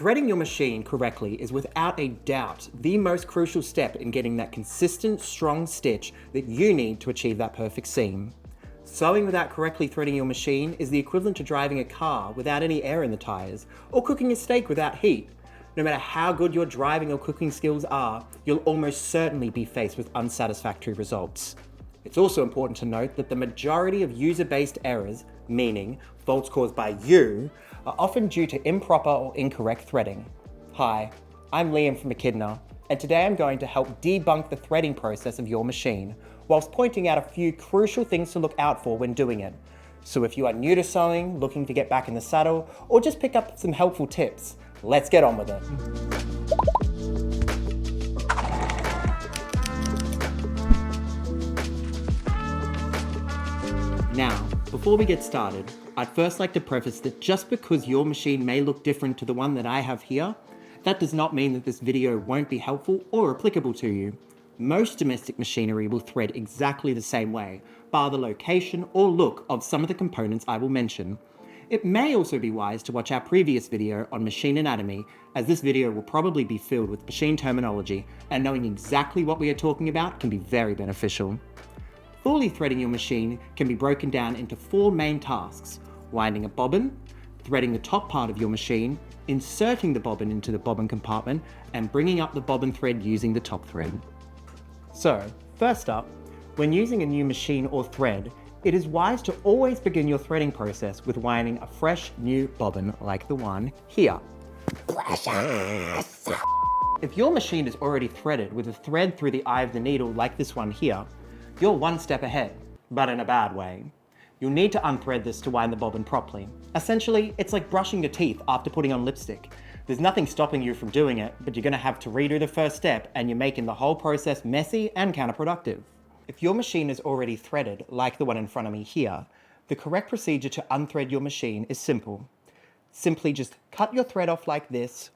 Threading your machine correctly is without a doubt the most crucial step in getting that consistent, strong stitch that you need to achieve that perfect seam. Sewing without correctly threading your machine is the equivalent to driving a car without any air in the tires, or cooking a steak without heat. No matter how good your driving or cooking skills are, you'll almost certainly be faced with unsatisfactory results. It's also important to note that the majority of user-based errors, meaning faults caused by you, are often due to improper or incorrect threading. Hi, I'm Liam from Echidna, and today I'm going to help debunk the threading process of your machine, whilst pointing out a few crucial things to look out for when doing it. So if you are new to sewing, looking to get back in the saddle, or just pick up some helpful tips, let's get on with it. Now, before we get started, I'd first like to preface that just because your machine may look different to the one that I have here, that does not mean that this video won't be helpful or applicable to you. Most domestic machinery will thread exactly the same way, bar the location or look of some of the components I will mention. It may also be wise to watch our previous video on machine anatomy, as this video will probably be filled with machine terminology, and knowing exactly what we are talking about can be very beneficial. Fully threading your machine can be broken down into 4 main tasks: winding a bobbin, threading the top part of your machine, inserting the bobbin into the bobbin compartment, and bringing up the bobbin thread using the top thread. So, first up, when using a new machine or thread, it is wise to always begin your threading process with winding a fresh new bobbin like the one here. If your machine is already threaded with a thread through the eye of the needle like this one here, you're one step ahead, but in a bad way. You'll need to unthread this to wind the bobbin properly. Essentially, it's like brushing your teeth after putting on lipstick. There's nothing stopping you from doing it, but you're going to have to redo the first step, and you're making the whole process messy and counterproductive. If your machine is already threaded, like the one in front of me here, the correct procedure to unthread your machine is simple. Simply just cut your thread off like this,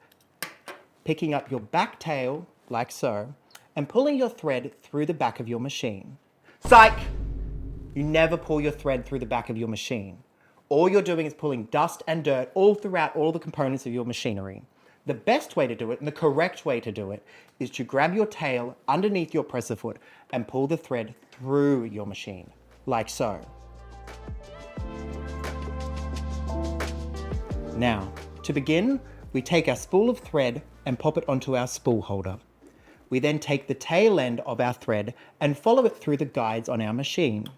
picking up your back tail, like so, and pulling your thread through the back of your machine. Psych! You never pull your thread through the back of your machine. All you're doing is pulling dust and dirt all throughout all the components of your machinery. The best way to do it, and the correct way to do it, is to grab your tail underneath your presser foot and pull the thread through your machine, like so. Now, to begin, we take our spool of thread and pop it onto our spool holder. We then take the tail end of our thread and follow it through the guides on our machine.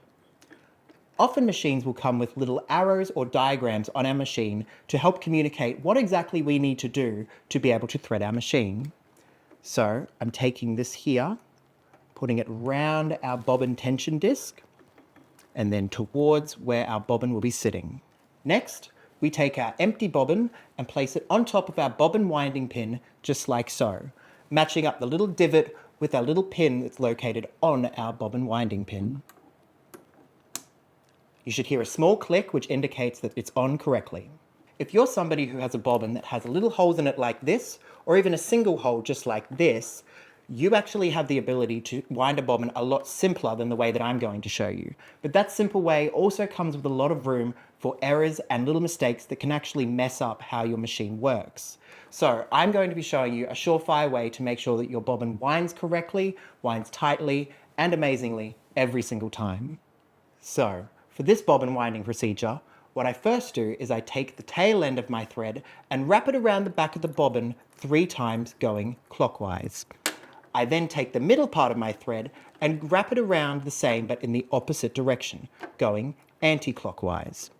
Often machines will come with little arrows or diagrams on our machine to help communicate what exactly we need to do to be able to thread our machine. So I'm taking this here, putting it round our bobbin tension disc, and then towards where our bobbin will be sitting. Next, we take our empty bobbin and place it on top of our bobbin winding pin, just like so, matching up the little divot with our little pin that's located on our bobbin winding pin. You should hear a small click which indicates that it's on correctly. If you're somebody who has a bobbin that has little holes in it like this, or even a single hole just like this, you actually have the ability to wind a bobbin a lot simpler than the way that I'm going to show you. But that simple way also comes with a lot of room for errors and little mistakes that can actually mess up how your machine works. So I'm going to be showing you a surefire way to make sure that your bobbin winds correctly, winds tightly, and amazingly every single time. So for this bobbin winding procedure, what I first do is I take the tail end of my thread and wrap it around the back of the bobbin 3 times going clockwise. I then take the middle part of my thread and wrap it around the same but in the opposite direction, going anti-clockwise.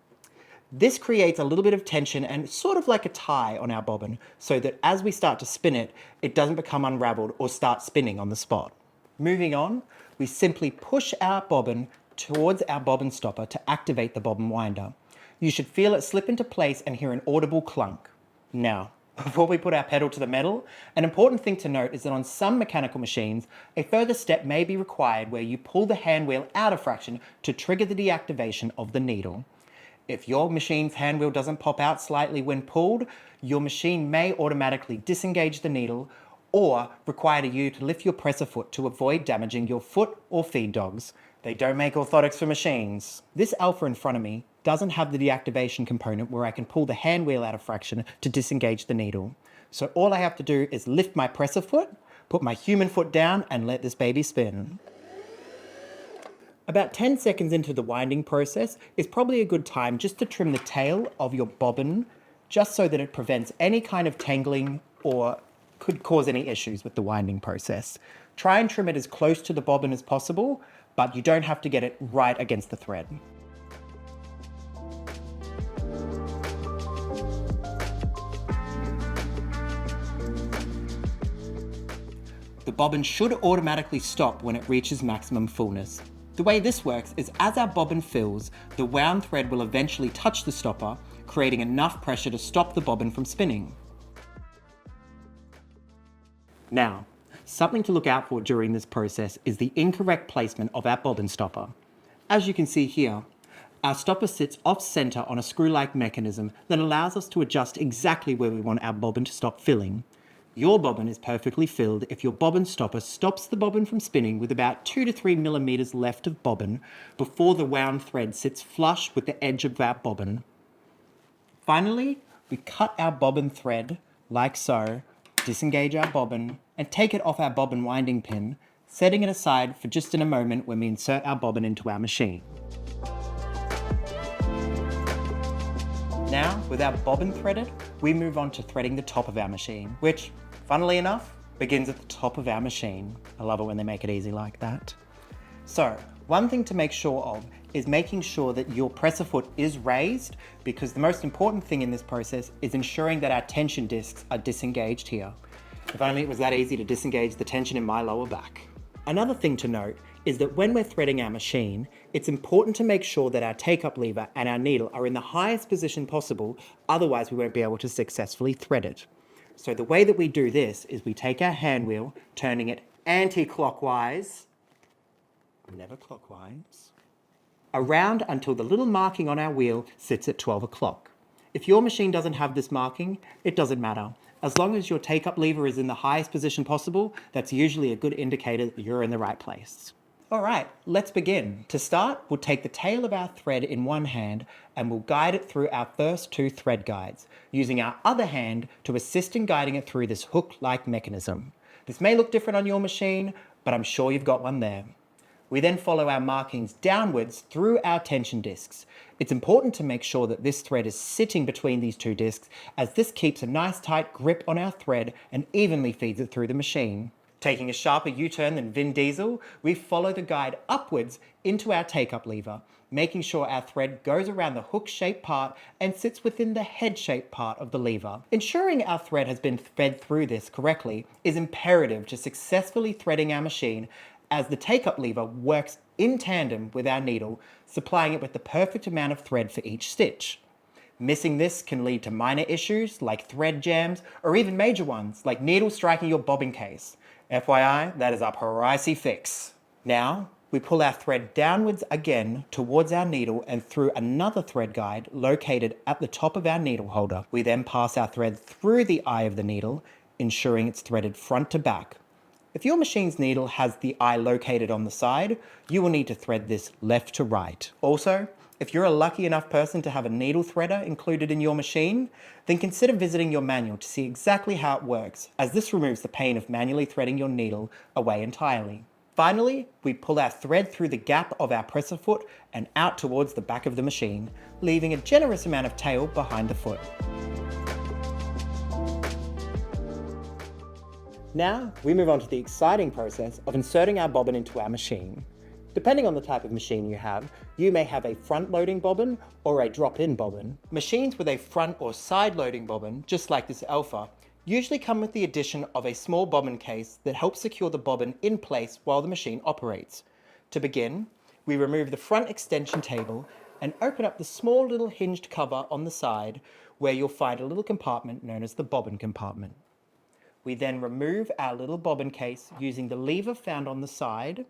This creates a little bit of tension and sort of like a tie on our bobbin, so that as we start to spin it, it doesn't become unraveled or start spinning on the spot. Moving on, we simply push our bobbin towards our bobbin stopper to activate the bobbin winder. You should feel it slip into place and hear an audible clunk. Now, before we put our pedal to the metal, an important thing to note is that on some mechanical machines, a further step may be required where you pull the hand wheel out of fraction to trigger the deactivation of the needle. If your machine's hand wheel doesn't pop out slightly when pulled, your machine may automatically disengage the needle or require you to lift your presser foot to avoid damaging your foot or feed dogs. They don't make orthotics for machines. This alpha in front of me doesn't have the deactivation component where I can pull the hand wheel out of fraction to disengage the needle. So all I have to do is lift my presser foot, put my human foot down, and let this baby spin. About 10 seconds into the winding process is probably a good time just to trim the tail of your bobbin, just so that it prevents any kind of tangling or could cause any issues with the winding process. Try and trim it as close to the bobbin as possible, but you don't have to get it right against the thread. The bobbin should automatically stop when it reaches maximum fullness. The way this works is as our bobbin fills, the wound thread will eventually touch the stopper, creating enough pressure to stop the bobbin from spinning. Now, something to look out for during this process is the incorrect placement of our bobbin stopper. As you can see here, our stopper sits off-center on a screw-like mechanism that allows us to adjust exactly where we want our bobbin to stop filling. Your bobbin is perfectly filled if your bobbin stopper stops the bobbin from spinning with about 2 to 3 millimeters left of bobbin before the wound thread sits flush with the edge of our bobbin. Finally, we cut our bobbin thread like so, disengage our bobbin, and take it off our bobbin winding pin, setting it aside for just in a moment when we insert our bobbin into our machine. Now, with our bobbin threaded, we move on to threading the top of our machine, which, funnily enough, begins at the top of our machine. I love it when they make it easy like that. So, one thing to make sure of is making sure that your presser foot is raised, because the most important thing in this process is ensuring that our tension discs are disengaged here. If only it was that easy to disengage the tension in my lower back. Another thing to note is that when we're threading our machine, it's important to make sure that our take-up lever and our needle are in the highest position possible, otherwise we won't be able to successfully thread it. So the way that we do this is we take our hand wheel, turning it anti-clockwise, never clockwise, around until the little marking on our wheel sits at 12 o'clock. If your machine doesn't have this marking, it doesn't matter. As long as your take-up lever is in the highest position possible, that's usually a good indicator that you're in the right place. All right, let's begin. To start, we'll take the tail of our thread in one hand and we'll guide it through our first 2 thread guides, using our other hand to assist in guiding it through this hook-like mechanism. This may look different on your machine, but I'm sure you've got one there. We then follow our markings downwards through our tension discs. It's important to make sure that this thread is sitting between these 2 discs, as this keeps a nice tight grip on our thread and evenly feeds it through the machine. Taking a sharper U-turn than Vin Diesel, we follow the guide upwards into our take-up lever, making sure our thread goes around the hook-shaped part and sits within the head-shaped part of the lever. Ensuring our thread has been fed through this correctly is imperative to successfully threading our machine, as the take-up lever works in tandem with our needle, supplying it with the perfect amount of thread for each stitch. Missing this can lead to minor issues like thread jams, or even major ones like needle striking your bobbin case. FYI, that is a pricey fix. Now, we pull our thread downwards again towards our needle and through another thread guide located at the top of our needle holder. We then pass our thread through the eye of the needle, ensuring it's threaded front to back. If your machine's needle has the eye located on the side, you will need to thread this left to right. Also, if you're a lucky enough person to have a needle threader included in your machine, then consider visiting your manual to see exactly how it works, as this removes the pain of manually threading your needle away entirely. Finally, we pull our thread through the gap of our presser foot and out towards the back of the machine, leaving a generous amount of tail behind the foot. Now, we move on to the exciting process of inserting our bobbin into our machine. Depending on the type of machine you have, you may have a front-loading bobbin or a drop-in bobbin. Machines with a front or side-loading bobbin, just like this Alpha, usually come with the addition of a small bobbin case that helps secure the bobbin in place while the machine operates. To begin, we remove the front extension table and open up the small little hinged cover on the side, where you'll find a little compartment known as the bobbin compartment. We then remove our little bobbin case using the lever found on the side.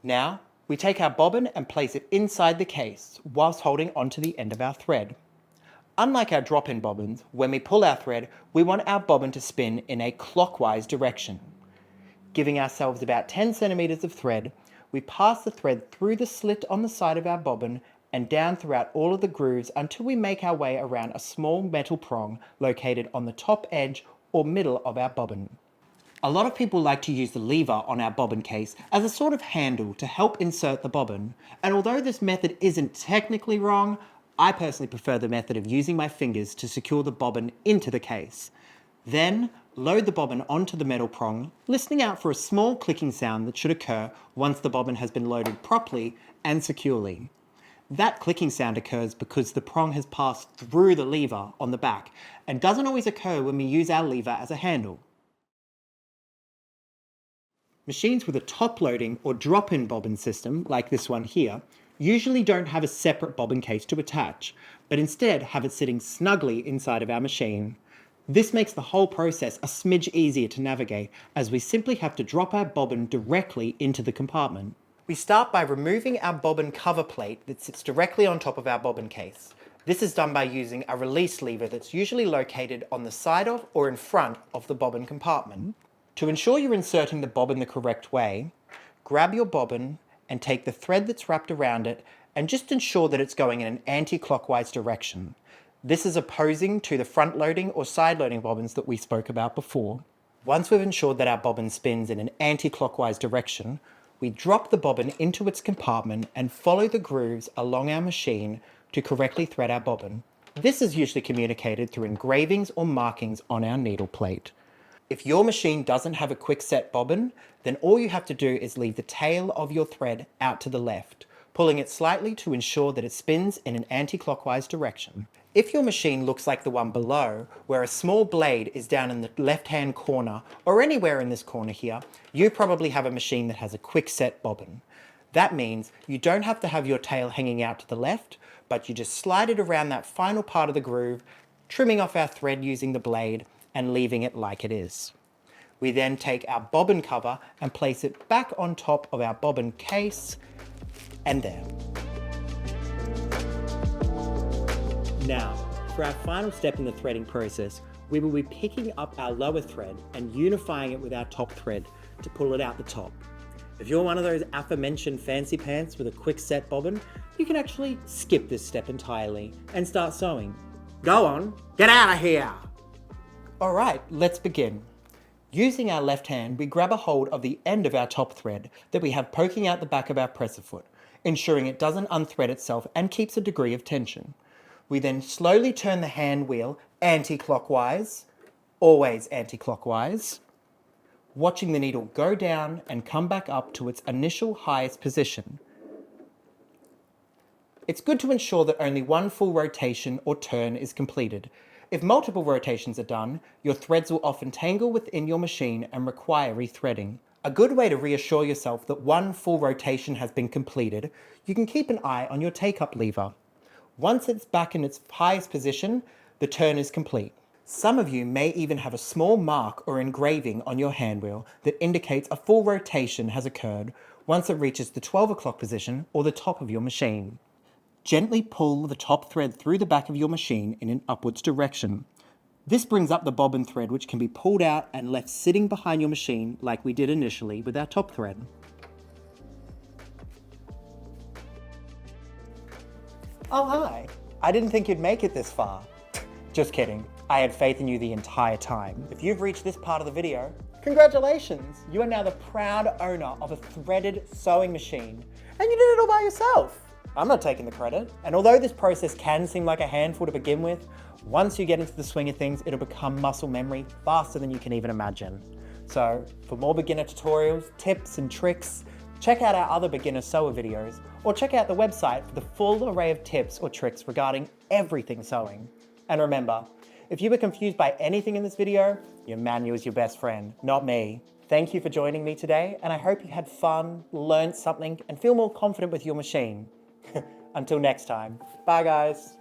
Now, we take our bobbin and place it inside the case whilst holding onto the end of our thread. Unlike our drop-in bobbins, when we pull our thread, we want our bobbin to spin in a clockwise direction. Giving ourselves about 10 centimeters of thread, we pass the thread through the slit on the side of our bobbin and down throughout all of the grooves until we make our way around a small metal prong located on the top edge or middle of our bobbin. A lot of people like to use the lever on our bobbin case as a sort of handle to help insert the bobbin, and although this method isn't technically wrong, I personally prefer the method of using my fingers to secure the bobbin into the case. Then, load the bobbin onto the metal prong, listening out for a small clicking sound that should occur once the bobbin has been loaded properly and securely. That clicking sound occurs because the prong has passed through the lever on the back and doesn't always occur when we use our lever as a handle. Machines with a top-loading or drop-in bobbin system, like this one here, usually don't have a separate bobbin case to attach, but instead have it sitting snugly inside of our machine. This makes the whole process a smidge easier to navigate, as we simply have to drop our bobbin directly into the compartment. We start by removing our bobbin cover plate that sits directly on top of our bobbin case. This is done by using a release lever that's usually located on the side of or in front of the bobbin compartment. To ensure you're inserting the bobbin the correct way, grab your bobbin and take the thread that's wrapped around it and just ensure that it's going in an anti-clockwise direction. This is opposing to the front loading or side loading bobbins that we spoke about before. Once we've ensured that our bobbin spins in an anti-clockwise direction, we drop the bobbin into its compartment and follow the grooves along our machine to correctly thread our bobbin. This is usually communicated through engravings or markings on our needle plate. If your machine doesn't have a quick set bobbin, then all you have to do is leave the tail of your thread out to the left, pulling it slightly to ensure that it spins in an anti-clockwise direction. If your machine looks like the one below, where a small blade is down in the left-hand corner, or anywhere in this corner here, you probably have a machine that has a quick set bobbin. That means you don't have to have your tail hanging out to the left, but you just slide it around that final part of the groove, trimming off our thread using the blade, and leaving it like it is. We then take our bobbin cover and place it back on top of our bobbin case, and there. Now, for our final step in the threading process, we will be picking up our lower thread and unifying it with our top thread to pull it out the top. If you're one of those aforementioned fancy pants with a quick set bobbin, you can actually skip this step entirely and start sewing. Go on, get out of here! Alright, let's begin. Using our left hand, we grab a hold of the end of our top thread that we have poking out the back of our presser foot, ensuring it doesn't unthread itself and keeps a degree of tension. We then slowly turn the hand wheel anti-clockwise, always anti-clockwise, watching the needle go down and come back up to its initial highest position. It's good to ensure that only one full rotation or turn is completed. If multiple rotations are done, your threads will often tangle within your machine and require rethreading. A good way to reassure yourself that one full rotation has been completed, you can keep an eye on your take-up lever. Once it's back in its highest position, the turn is complete. Some of you may even have a small mark or engraving on your hand wheel that indicates a full rotation has occurred once it reaches the 12 o'clock position or the top of your machine. Gently pull the top thread through the back of your machine in an upwards direction. This brings up the bobbin thread, which can be pulled out and left sitting behind your machine like we did initially with our top thread. Oh hi, I didn't think you'd make it this far. Just kidding, I had faith in you the entire time. If you've reached this part of the video, congratulations! You are now the proud owner of a threaded sewing machine, and you did it all by yourself. I'm not taking the credit. And although this process can seem like a handful to begin with, once you get into the swing of things, it'll become muscle memory faster than you can even imagine. So for more beginner tutorials, tips and tricks, check out our other beginner sewer videos, or check out the website for the full array of tips or tricks regarding everything sewing. And remember, if you were confused by anything in this video, your manual is your best friend, not me. Thank you for joining me today, and I hope you had fun, learned something, and feel more confident with your machine. Until next time, bye guys.